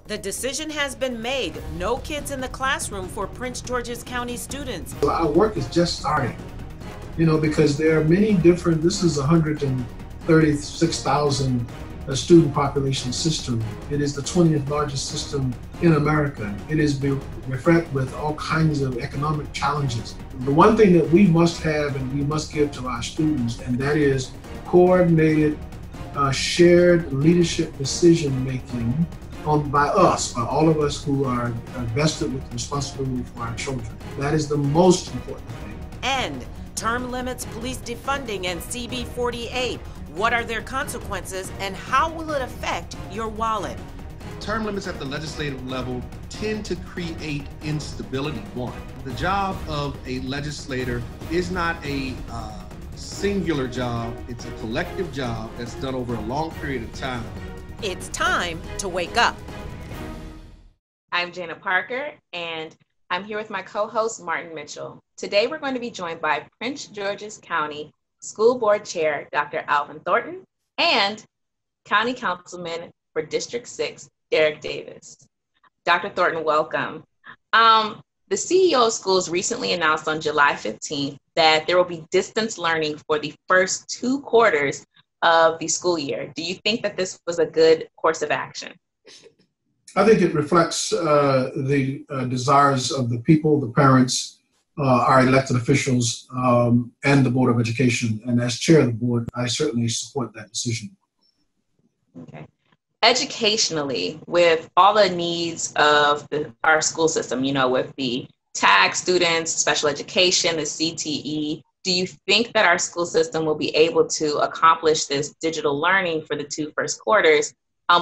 The decision has been made. No kids in the classroom for Prince George's County students. Our work is just starting, because there are many different, this is 136,000 student population system. It is the 20th largest system in America. It is refracted with all kinds of economic challenges. The one thing that we must have and we must give to our students, and that is coordinated, shared leadership decision making by all of us who are vested with responsibility for our children. That is the most important thing. And term limits, police defunding, and CB-48. What are their consequences and how will it affect your wallet? Term limits at the legislative level tend to create instability. One, the job of a legislator is not a singular job, it's a collective job that's done over a long period of time. It's time to wake up. I'm Jana Parker, and I'm here with my co-host, Martin Mitchell. Today, we're going to be joined by Prince George's County School Board Chair, Dr. Alvin Thornton, and County Councilman for District 6, Derrick Davis. Dr. Thornton, welcome. The CEO of schools recently announced on July 15th that there will be distance learning for the first 2 quarters of the school year. Do you think that this was a good course of action? I think it reflects the desires of the people, the parents, our elected officials, and the Board of Education. And as chair of the board, I certainly support that decision. Okay. Educationally, with all the needs of our school system, with the TAG students, special education, the CTE, do you think that our school system will be able to accomplish this digital learning for the 2 first quarters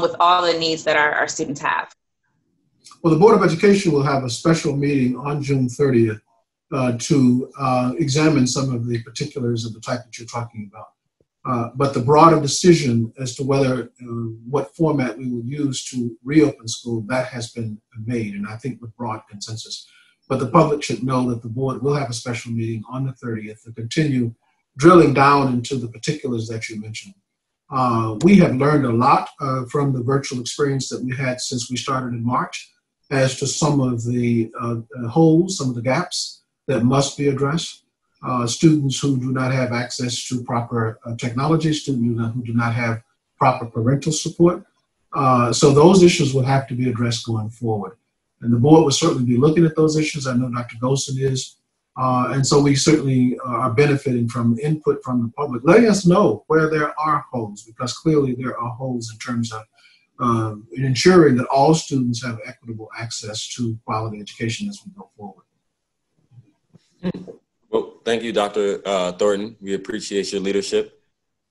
with all the needs that our students have? Well, the Board of Education will have a special meeting on June 30th to examine some of the particulars of the type that you're talking about. But the broader decision as to whether what format we will use to reopen school, that has been made, and I think with broad consensus. But the public should know that the board will have a special meeting on the 30th to continue drilling down into the particulars that you mentioned. We have learned a lot from the virtual experience that we had since we started in March as to some of the holes, some of the gaps that must be addressed. Students who do not have access to proper technology, students who do not have proper parental support. So those issues will have to be addressed going forward. And the board will certainly be looking at those issues. I know Dr. Golson is. And so we certainly are benefiting from input from the public, letting us know where there are holes, because clearly there are holes in terms of ensuring that all students have equitable access to quality education as we go forward. Well, thank you, Dr. Thornton. We appreciate your leadership.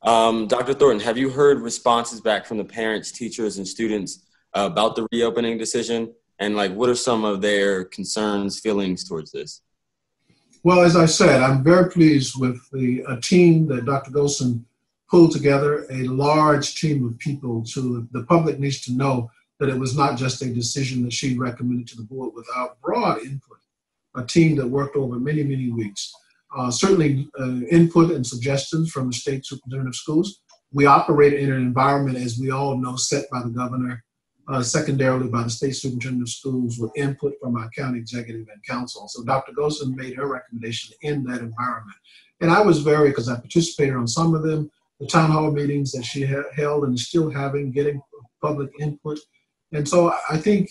Dr. Thornton, have you heard responses back from the parents, teachers, and students about the reopening decision? And what are some of their concerns, feelings towards this? Well, as I said, I'm very pleased with the team that Dr. Golson pulled together, a large team of people. The public needs to know that it was not just a decision that she recommended to the board without broad input, a team that worked over many, many weeks. Certainly input and suggestions from the state superintendent of schools. We operate in an environment, as we all know, set by the governor, secondarily by the state superintendent of schools, with input from our county executive and council. So Dr. Golson made her recommendation in that environment. And I was because I participated on some of them, the town hall meetings that she held and is still having, getting public input. And so I think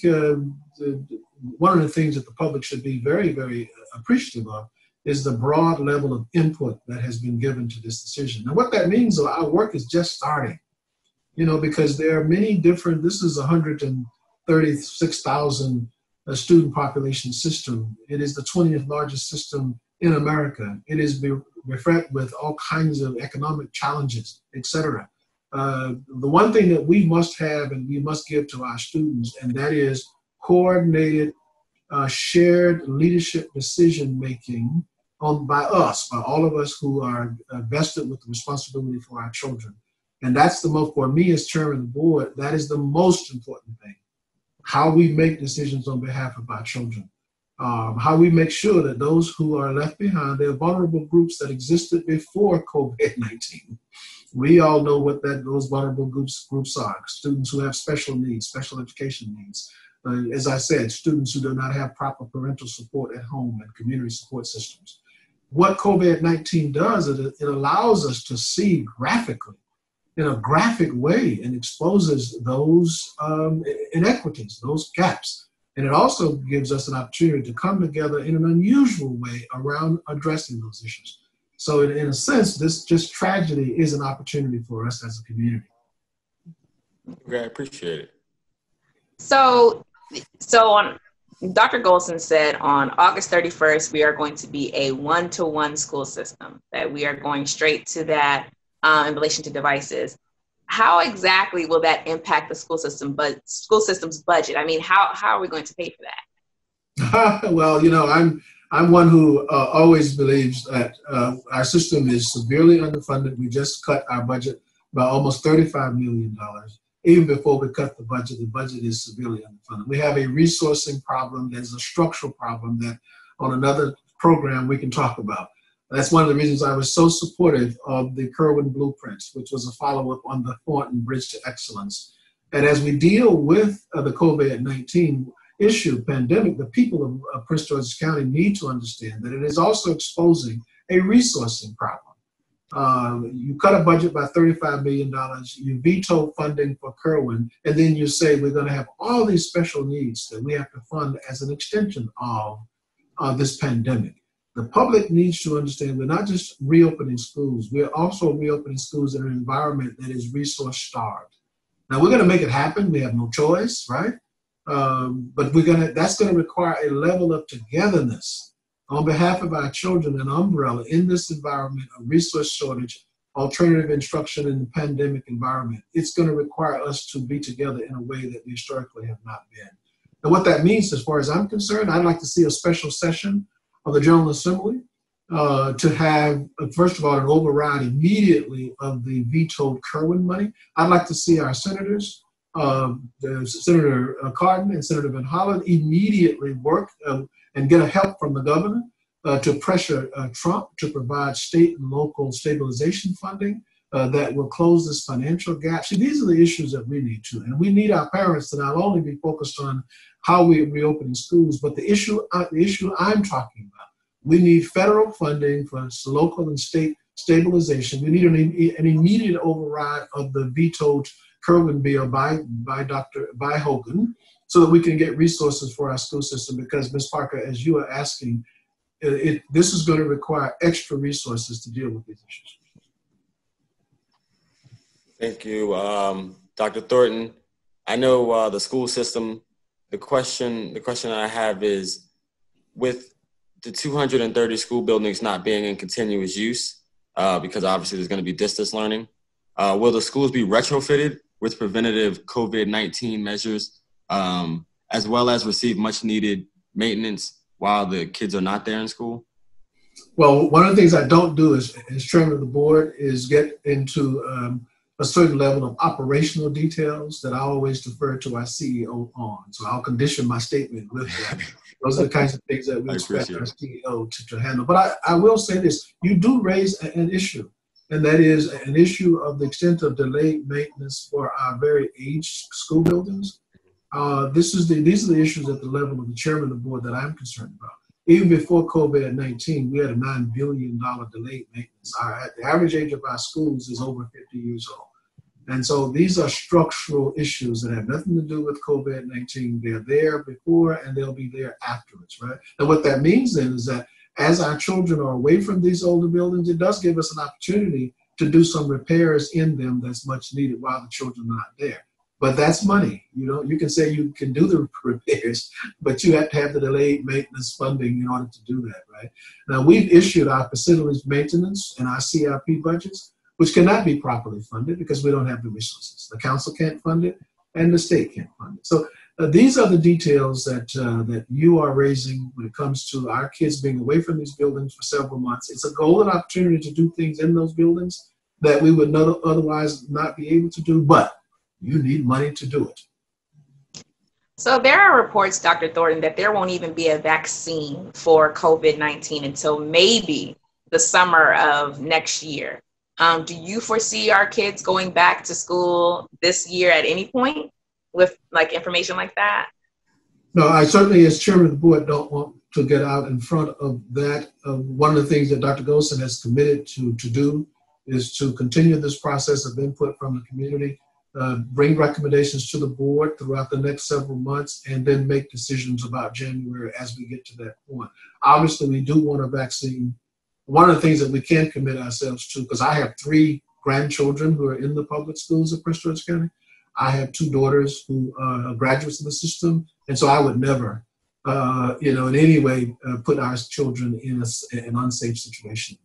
one of the things that the public should be very, very appreciative of is the broad level of input that has been given to this decision. And what that means, though, our work is just starting. Because there are many different, this is 136,000 student population system. It is the 20th largest system in America. It is refracted with all kinds of economic challenges, etc. The one thing that we must have and we must give to our students, and that is coordinated, shared leadership decision making by all of us who are vested with the responsibility for our children. And that's for me as chairman of the board, that is the most important thing. How we make decisions on behalf of our children. How we make sure that those who are left behind, they're vulnerable groups that existed before COVID-19. We all know what those vulnerable groups are. Students who have special needs, special education needs. As I said, students who do not have proper parental support at home and community support systems. What COVID-19 does is it allows us to see graphically, in a graphic way, and exposes those inequities, those gaps. And it also gives us an opportunity to come together in an unusual way around addressing those issues. So in a sense, this tragedy is an opportunity for us as a community. Okay, I appreciate it. So on Dr. Golson said on August 31st, we are going to be a one-to-one school system, that we are going straight to that in relation to devices. How exactly will that impact the school system's budget? I mean, how are we going to pay for that? Well, I'm one who always believes that our system is severely underfunded. We just cut our budget by almost $35 million. Even before we cut the budget is severely underfunded. We have a resourcing problem. There's a structural problem that on another program we can talk about. That's one of the reasons I was so supportive of the Kerwin Blueprints, which was a follow-up on the Thornton Bridge to Excellence. And as we deal with the COVID-19 pandemic, the people of Prince George's County need to understand that it is also exposing a resourcing problem. You cut a budget by $35 million, you veto funding for Kerwin, and then you say we're going to have all these special needs that we have to fund as an extension of this pandemic. The public needs to understand we're not just reopening schools, we're also reopening schools in an environment that is resource starved. Now we're going to make it happen, we have no choice, right? But that's going to require a level of togetherness on behalf of our children, an umbrella in this environment of resource shortage, alternative instruction in the pandemic environment. It's going to require us to be together in a way that we historically have not been. And what that means, as far as I'm concerned, I'd like to see a special session of the General Assembly to have, first of all, an override immediately of the vetoed Kerwin money. I'd like to see our senators, Senator Cardin and Senator Van Hollen, immediately work and get a help from the governor to pressure Trump to provide state and local stabilization funding that will close this financial gap. See, these are the issues that we need to, and we need our parents to not only be focused on how we're reopening schools, but the issue I'm talking about. We need federal funding for local and state stabilization. We need an immediate override of the vetoed Kerwin bill by Hogan, so that we can get resources for our school system, because Ms. Parker, as you are asking, this is going to require extra resources to deal with these issues. Thank you. Dr. Thornton, I know the school system, the question I have is, with the 230 school buildings not being in continuous use, because obviously there's going to be distance learning, will the schools be retrofitted with preventative COVID-19 measures, as well as receive much needed maintenance while the kids are not there in school? Well, one of the things I don't do as chairman of the board is get into a certain level of operational details that I always defer to our CEO on. So I'll condition my statement with that. Those are the kinds of things that we expect our CEO to handle. But I will say this, you do raise an issue, and that is an issue of the extent of delayed maintenance for our very aged school buildings. These are the issues at the level of the chairman of the board that I'm concerned about. Even before COVID-19, we had a $9 billion delayed maintenance. The average age of our schools is over 50 years old. And so these are structural issues that have nothing to do with COVID-19. They're there before and they'll be there afterwards, right? And what that means then is that as our children are away from these older buildings, it does give us an opportunity to do some repairs in them that's much needed while the children are not there. But that's money. You can say you can do the repairs, but you have to have the delayed maintenance funding in order to do that, right? Now, we've issued our facilities maintenance and our CRP budgets, which cannot be properly funded because we don't have the resources. The council can't fund it and the state can't fund it. So these are the details that you are raising when it comes to our kids being away from these buildings for several months. It's a golden opportunity to do things in those buildings that we would not otherwise not be able to do, but you need money to do it. So there are reports, Dr. Thornton, that there won't even be a vaccine for COVID-19 until maybe the summer of next year. Do you foresee our kids going back to school this year at any point with like information like that? No, I certainly, as chairman of the board, don't want to get out in front of that. One of the things that Dr. Golson has committed to do is to continue this process of input from the community, bring recommendations to the board throughout the next several months, and then make decisions about January as we get to that point. Obviously, we do want a vaccine. One of the things that we can commit ourselves to, because I have 3 grandchildren who are in the public schools of Prince George's County. I have 2 daughters who are graduates of the system, and so I would never, in any way put our children in an unsafe situation.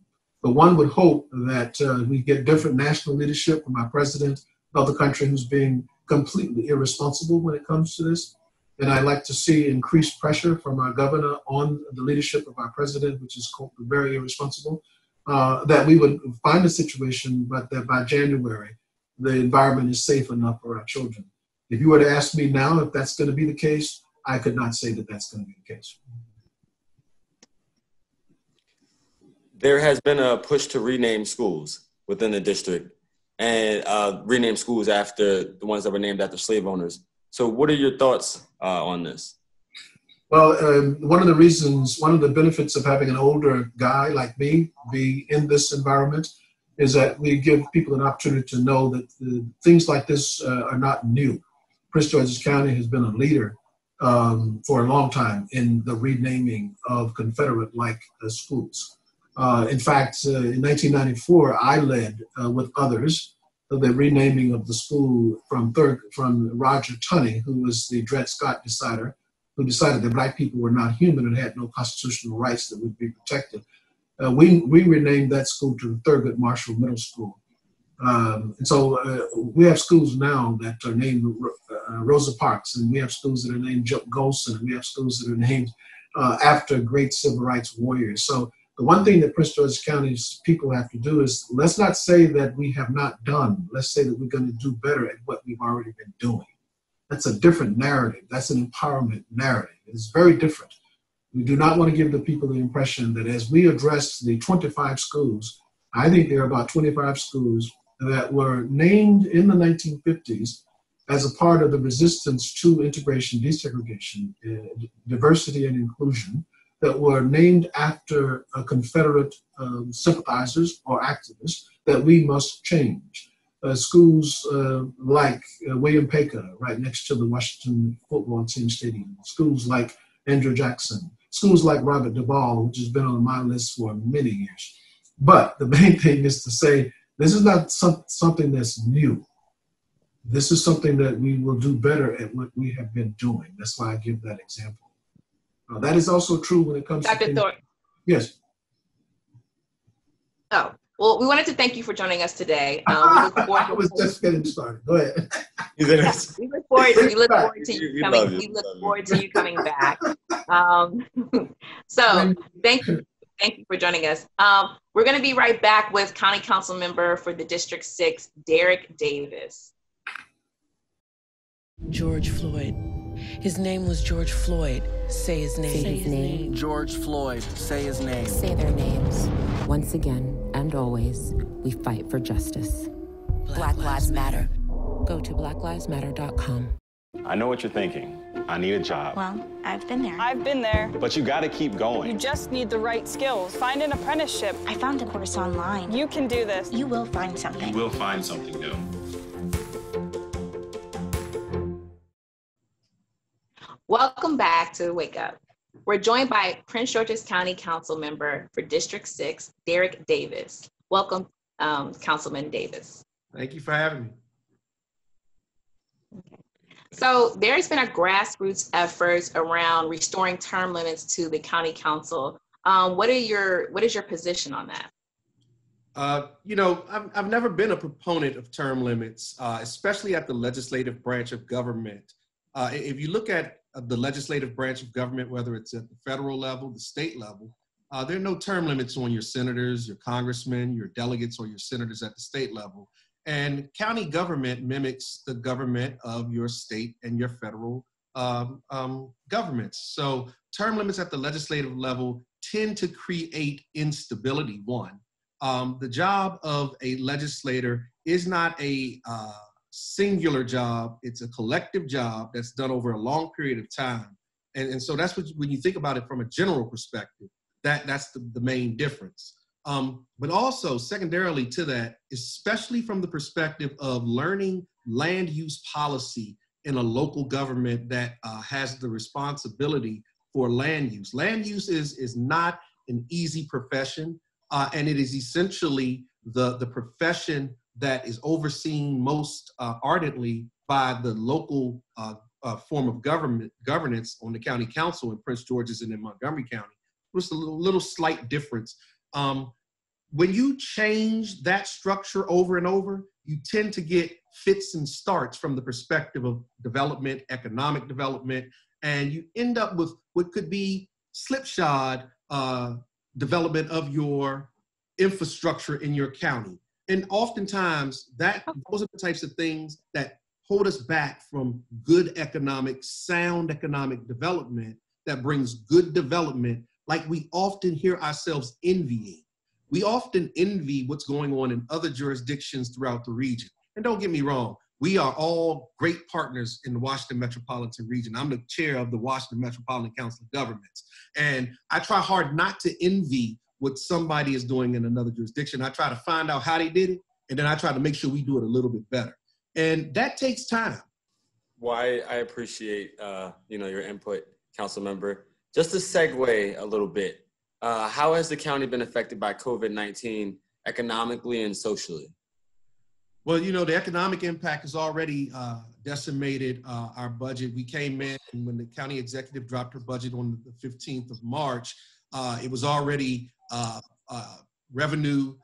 But one would hope that we get different national leadership from our president of the country, who's being completely irresponsible when it comes to this. And I'd like to see increased pressure from our governor on the leadership of our president, which is very irresponsible, that we would find a situation, but that by January, the environment is safe enough for our children. If you were to ask me now if that's going to be the case, I could not say that that's going to be the case. There has been a push to rename schools within the district and rename schools after the ones that were named after slave owners. So what are your thoughts on this? Well, one of the benefits of having an older guy like me be in this environment is that we give people an opportunity to know that things like this are not new. Prince George's County has been a leader for a long time in the renaming of Confederate-like schools. In fact, in 1994, I led with others the renaming of the school from Roger Tunney, who was the Dred Scott decider, who decided that Black people were not human and had no constitutional rights that would be protected. We renamed that school to Thurgood Marshall Middle School. And so we have schools now that are named Rosa Parks, and we have schools that are named Golson, and we have schools that are named after great civil rights warriors. So the one thing that Prince George's County's people have to do is, let's not say that we have not done, let's say that we're going to do better at what we've already been doing. That's a different narrative. That's an empowerment narrative. It's very different. We do not want to give the people the impression that as we address the 25 schools, I think there are about 25 schools that were named in the 1950s as a part of the resistance to integration, desegregation, diversity, and inclusion, that were named after Confederate sympathizers or activists that we must change. Schools like William Packer, right next to the Washington football team stadium. Schools like Andrew Jackson. Schools like Robert Duvall, which has been on my list for many years. But the main thing is to say, this is not something that's new. This is something that we will do better at what we have been doing. That's why I give that example. That is also true when it comes to— Dr. Thornton. Yes. Oh, well, we wanted to thank you for joining us today. I was just getting started. Go ahead. We look forward to you coming back. So thank you for joining us. We're going to be right back with County Council member for the District 6, Derrick Davis. George Floyd. His name was George Floyd. Say his name. Say his name. George Floyd. Say his name. Say their names. Once again and always, we fight for justice. Black Lives Matter. Go to blacklivesmatter.com. I know what you're thinking. I need a job. Well, I've been there. I've been there. But you gotta keep going. You just need the right skills. Find an apprenticeship. I found a course online. You can do this. You will find something. You will find something new. Welcome back to Wake Up. We're joined by Prince George's County Council member for District 6, Derrick Davis. Welcome, Councilman Davis. Thank you for having me. Okay. So there's been a grassroots effort around restoring term limits to the county council. What is your position on that? I've never been a proponent of term limits, especially at the legislative branch of government. If you look at the legislative branch of government, whether it's at the federal level, the state level, there are no term limits on your senators, your congressmen, your delegates, or your senators at the state level. And county government mimics the government of your state and your federal governments. So term limits at the legislative level tend to create instability, one. The job of a legislator is not a singular job. It's a collective job that's done over a long period of time. And so that's what, when you think about it from a general perspective, that's the main difference. But also secondarily to that, especially from the perspective of learning land use policy in a local government that has the responsibility for land use. Land use is not an easy profession, and it is essentially the profession that is overseen most ardently by the local form of governance on the county council in Prince George's and in Montgomery County. There's a little slight difference. When you change that structure over and over, you tend to get fits and starts from the perspective of development, economic development, and you end up with what could be slipshod development of your infrastructure in your county. And oftentimes those are the types of things that hold us back from good sound economic development that brings good development, like we often hear ourselves envying. We often envy what's going on in other jurisdictions throughout the region. And don't get me wrong, we are all great partners in the Washington metropolitan region. I'm the chair of the Washington Metropolitan Council of Governments. And I try hard not to envy what somebody is doing in another jurisdiction. I try to find out how they did it, and then I try to make sure we do it a little bit better. And that takes time. Well, I appreciate your input, council member. Just to segue a little bit, how has the county been affected by COVID-19 economically and socially? Well, the economic impact has already decimated our budget. We came in, and when the county executive dropped her budget on the 15th of March, it was already revenue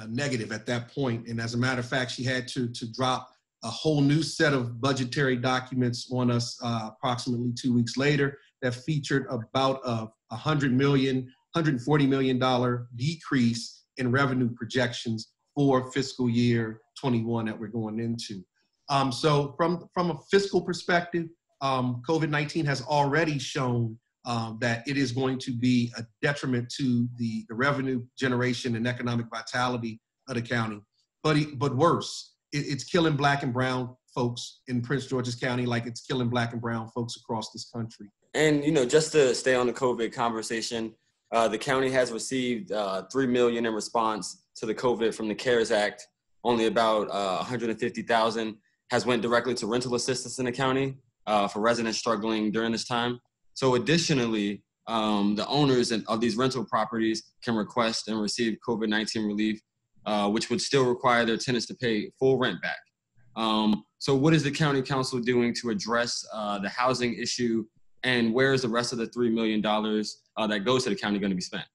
negative at that point. And as a matter of fact, she had to drop a whole new set of budgetary documents on us approximately 2 weeks later that featured about $140 million decrease in revenue projections for fiscal year 21 that we're going into. So from a fiscal perspective, COVID-19 has already shown that it is going to be a detriment to the revenue generation and economic vitality of the county. But worse, it's killing Black and brown folks in Prince George's County like it's killing Black and brown folks across this country. And, just to stay on the COVID conversation, the county has received $3 million in response to the COVID from the CARES Act. Only about $150,000 has went directly to rental assistance in the county for residents struggling during this time. So additionally, the owners of these rental properties can request and receive COVID-19 relief, which would still require their tenants to pay full rent back. So what is the county council doing to address the housing issue, and where is the rest of the $3 million that goes to the county going to be spent?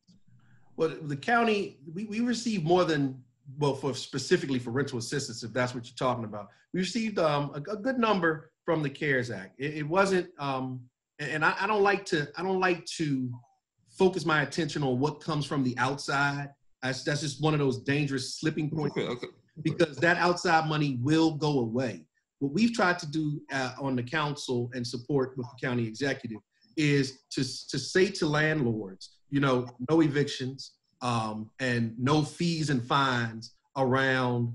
Well, the county, we received more than, specifically for rental assistance, if that's what you're talking about. We received a good number from the CARES Act. It wasn't, and I don't like to focus my attention on what comes from the outside. That's just one of those dangerous slipping points. Okay. Because that outside money will go away. What we've tried to do on the council and support with the county executive is to say to landlords, no evictions and no fees and fines around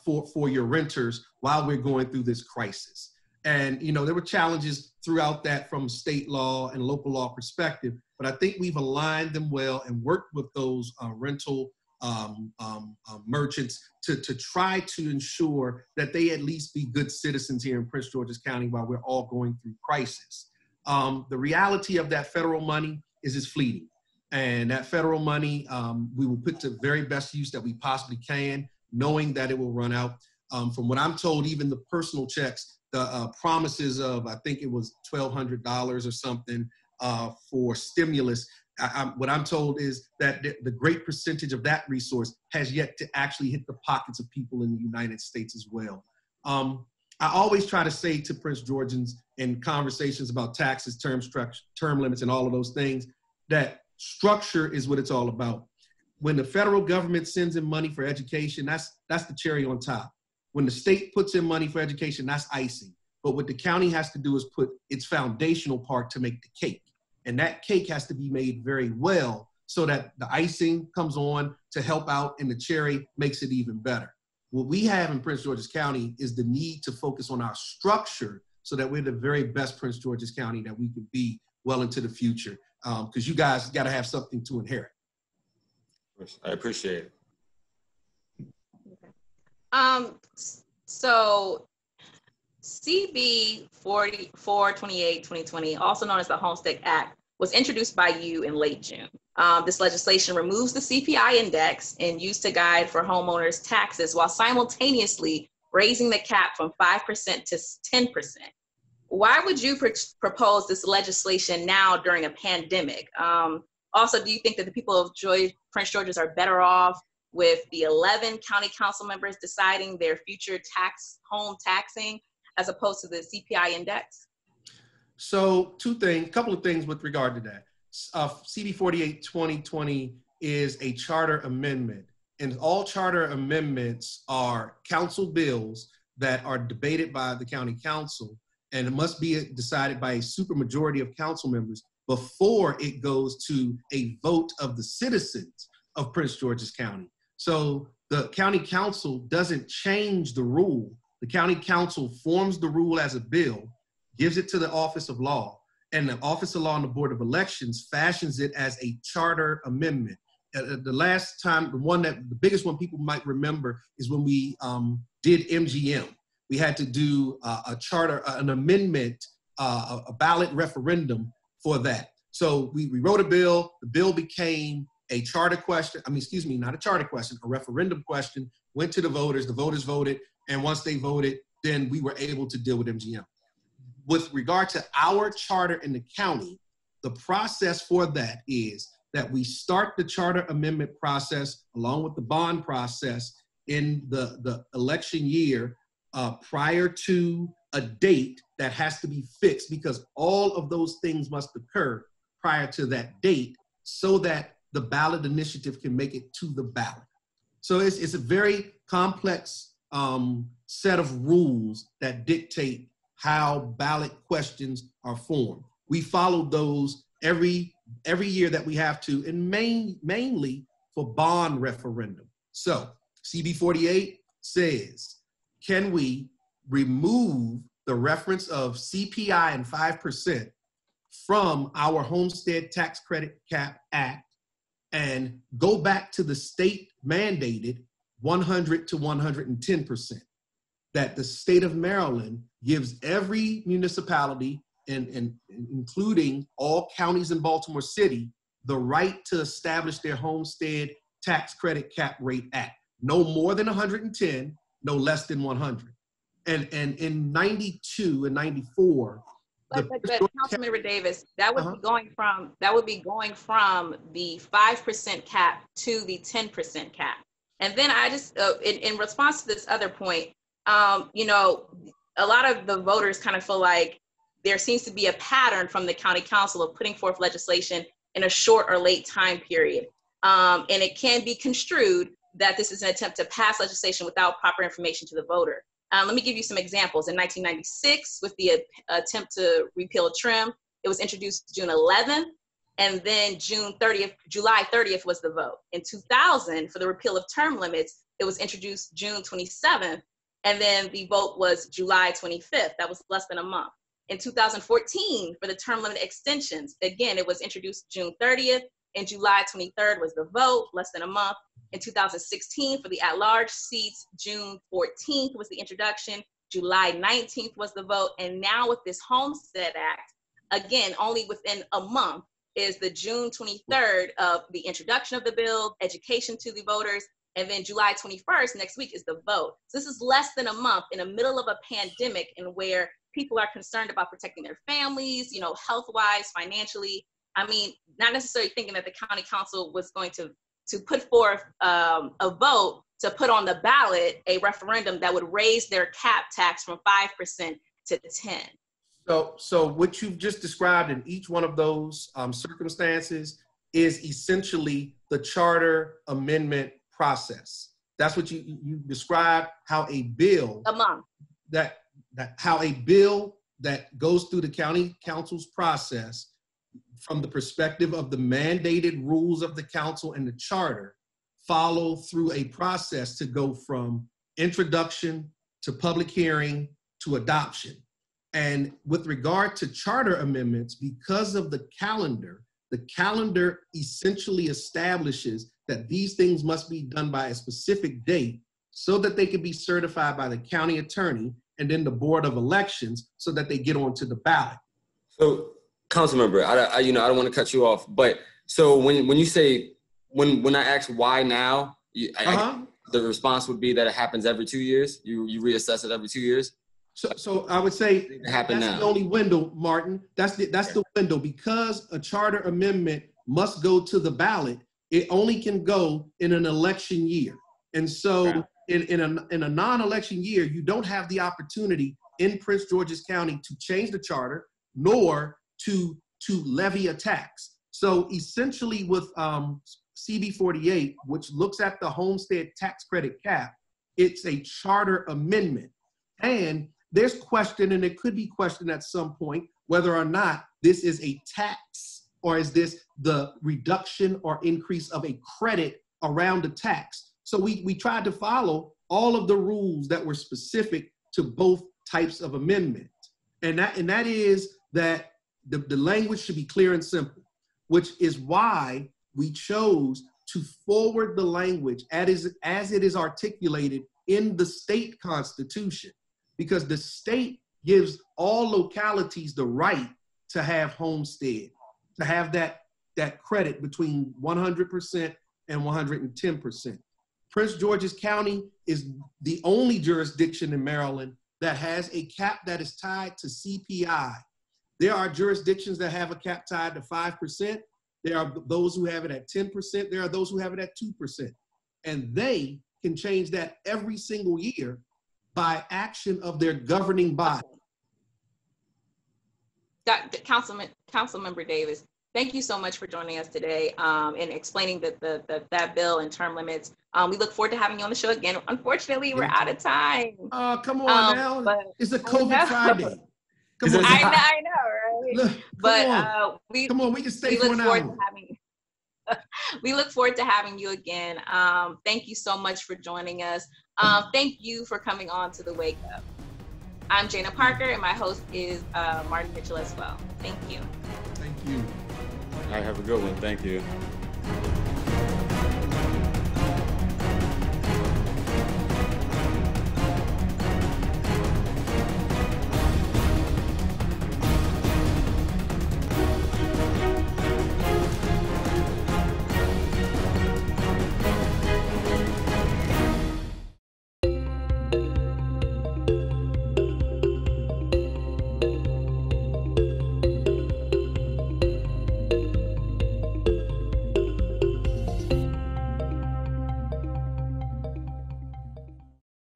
for your renters while we're going through this crisis. And, there were challenges throughout that from state law and local law perspective, but I think we've aligned them well and worked with those rental merchants to try to ensure that they at least be good citizens here in Prince George's County while we're all going through crisis. The reality of that federal money is it's fleeting. And that federal money, we will put to the very best use that we possibly can, knowing that it will run out. From what I'm told, even the personal checks, the promises of, I think it was $1,200 or something for stimulus, what I'm told is that the great percentage of that resource has yet to actually hit the pockets of people in the United States as well. I always try to say to Prince Georgians in conversations about taxes, term limits, and all of those things, that structure is what it's all about. When the federal government sends in money for education, that's the cherry on top. When the state puts in money for education, that's icing. But what the county has to do is put its foundational part to make the cake. And that cake has to be made very well so that the icing comes on to help out and the cherry makes it even better. What we have in Prince George's County is the need to focus on our structure so that we're the very best Prince George's County that we can be well into the future, because you guys got to have something to inherit. I appreciate it. So CB-48, 2020, also known as the Homestead Act, was introduced by you in late June. This legislation removes the CPI index and used to guide for homeowners' taxes while simultaneously raising the cap from 5% to 10%. Why would you propose this legislation now during a pandemic? Also, do you think that the people of Prince George's are better off with the 11 county council members deciding their future home taxing as opposed to the CPI index? So couple of things with regard to that. CB-48 2020 is a charter amendment, and all charter amendments are council bills that are debated by the county council, and it must be decided by a supermajority of council members before it goes to a vote of the citizens of Prince George's County. So the county council doesn't change the rule. The county council forms the rule as a bill, gives it to the Office of Law, and the Office of Law and the Board of Elections fashions it as a charter amendment. The last time, the biggest one people might remember is when we did MGM. We had to do an amendment, a ballot referendum for that. So we wrote a bill, the bill became a charter question, not a charter question, a referendum question, went to the voters voted, and once they voted, then we were able to deal with MGM. With regard to our charter in the county, the process for that is that we start the charter amendment process along with the bond process in the election year prior to a date that has to be fixed, because all of those things must occur prior to that date so that the ballot initiative can make it to the ballot. So it's a very complex set of rules that dictate how ballot questions are formed. We follow those every year that we have to, and mainly for bond referendum. So CB-48 says, can we remove the reference of CPI and 5% from our Homestead Tax Credit Cap Act and go back to the state mandated 100 to 110%? That the state of Maryland gives every municipality, and including all counties in Baltimore City, the right to establish their homestead tax credit cap rate at no more than 110, no less than 100. And in 92 and 94, but Councilmember Davis, that would be going from the 5% cap to the 10% cap. And then I just, in response to this other point, a lot of the voters kind of feel like there seems to be a pattern from the county council of putting forth legislation in a short or late time period. And it can be construed that this is an attempt to pass legislation without proper information to the voter. Let me give you some examples. In 1996, with the attempt to repeal trim, it was introduced June 11th, and then July 30th was the vote. In 2000, for the repeal of term limits, it was introduced June 27th, and then the vote was July 25th. That was less than a month. In 2014, for the term limit extensions, again, it was introduced June 30th, and July 23rd was the vote, less than a month. In 2016, for the at-large seats, June 14th was the introduction, July 19th was the vote, and now with this Homestead Act, again, only within a month is the June 23rd of the introduction of the bill, education to the voters, and then July 21st, next week, is the vote. So this is less than a month in the middle of a pandemic, and where people are concerned about protecting their families, health-wise, financially. I mean, not necessarily thinking that the county council was going to put forth a vote to put on the ballot a referendum that would raise their cap tax from 5% to 10. So what you've just described in each one of those circumstances is essentially the charter amendment process. That's what you described, how a bill that goes through the county council's process from the perspective of the mandated rules of the council and the charter, follow through a process to go from introduction to public hearing to adoption. And with regard to charter amendments, because of the calendar essentially establishes that these things must be done by a specific date so that they can be certified by the county attorney and then the Board of Elections so that they get onto the ballot. So, Councilmember, I don't want to cut you off, but so when you say, when I ask why now, the response would be that it happens every 2 years? You reassess it every 2 years? So I would say that's now. The only window, Martin. That's the window. Because a charter amendment must go to the ballot, it only can go in an election year. And so in a non-election year, you don't have the opportunity in Prince George's County to change the charter, nor to levy a tax. So essentially with CB-48, which looks at the homestead tax credit cap, it's a charter amendment. And there's question, and it could be questioned at some point, whether or not this is a tax or is this the reduction or increase of a credit around the tax. So we tried to follow all of the rules that were specific to both types of amendment. And that is that the language should be clear and simple, which is why we chose to forward the language as it is articulated in the state constitution, because the state gives all localities the right to have homestead, to have that credit between 100% and 110%. Prince George's County is the only jurisdiction in Maryland that has a cap that is tied to CPI. There are jurisdictions that have a cap tied to 5%. There are those who have it at 10%. There are those who have it at 2%. And they can change that every single year by action of their governing body. Councilmember Davis, thank you so much for joining us today and explaining that bill and term limits. We look forward to having you on the show again. Unfortunately, we're out of time. Oh, come on now. It's a COVID Friday. Come on. I know, right? Look, we can stay for an hour. We look forward to having you again. Thank you so much for joining us. Thank you for coming on to the Wake Up. I'm Jana Parker, and my host is Martin Mitchell as well. Thank you. Thank you. All right, have a good one. Thank you.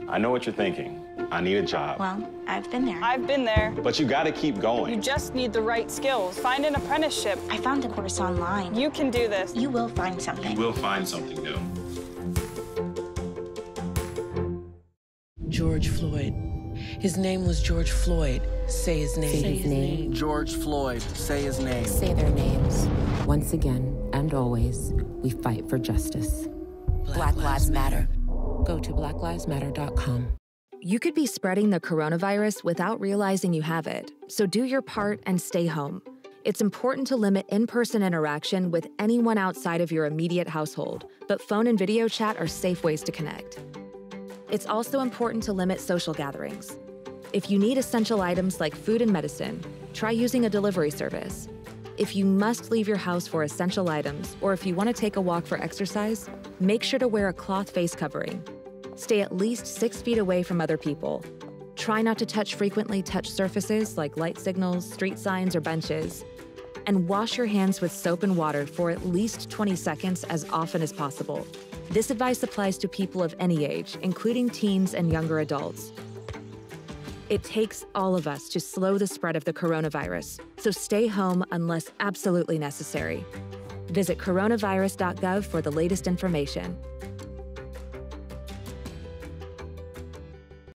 I know what you're thinking. I need a job. Well, I've been there. I've been there. But you gotta keep going. You just need the right skills. Find an apprenticeship. I found a course online. You can do this. You will find something. You will find something new. George Floyd. His name was George Floyd. Say his name. Say his name. George Floyd. Say his name. Say their names. Once again and always, we fight for justice. Black Lives Matter. Go to blacklivesmatter.com. You could be spreading the coronavirus without realizing you have it, so do your part and stay home. It's important to limit in-person interaction with anyone outside of your immediate household, but phone and video chat are safe ways to connect. It's also important to limit social gatherings. If you need essential items like food and medicine, try using a delivery service. If you must leave your house for essential items, or if you want to take a walk for exercise, make sure to wear a cloth face covering. Stay at least 6 feet away from other people. Try not to touch frequently touched surfaces like light signals, street signs, or benches. And wash your hands with soap and water for at least 20 seconds as often as possible. This advice applies to people of any age, including teens and younger adults. It takes all of us to slow the spread of the coronavirus, so stay home unless absolutely necessary. Visit coronavirus.gov for the latest information.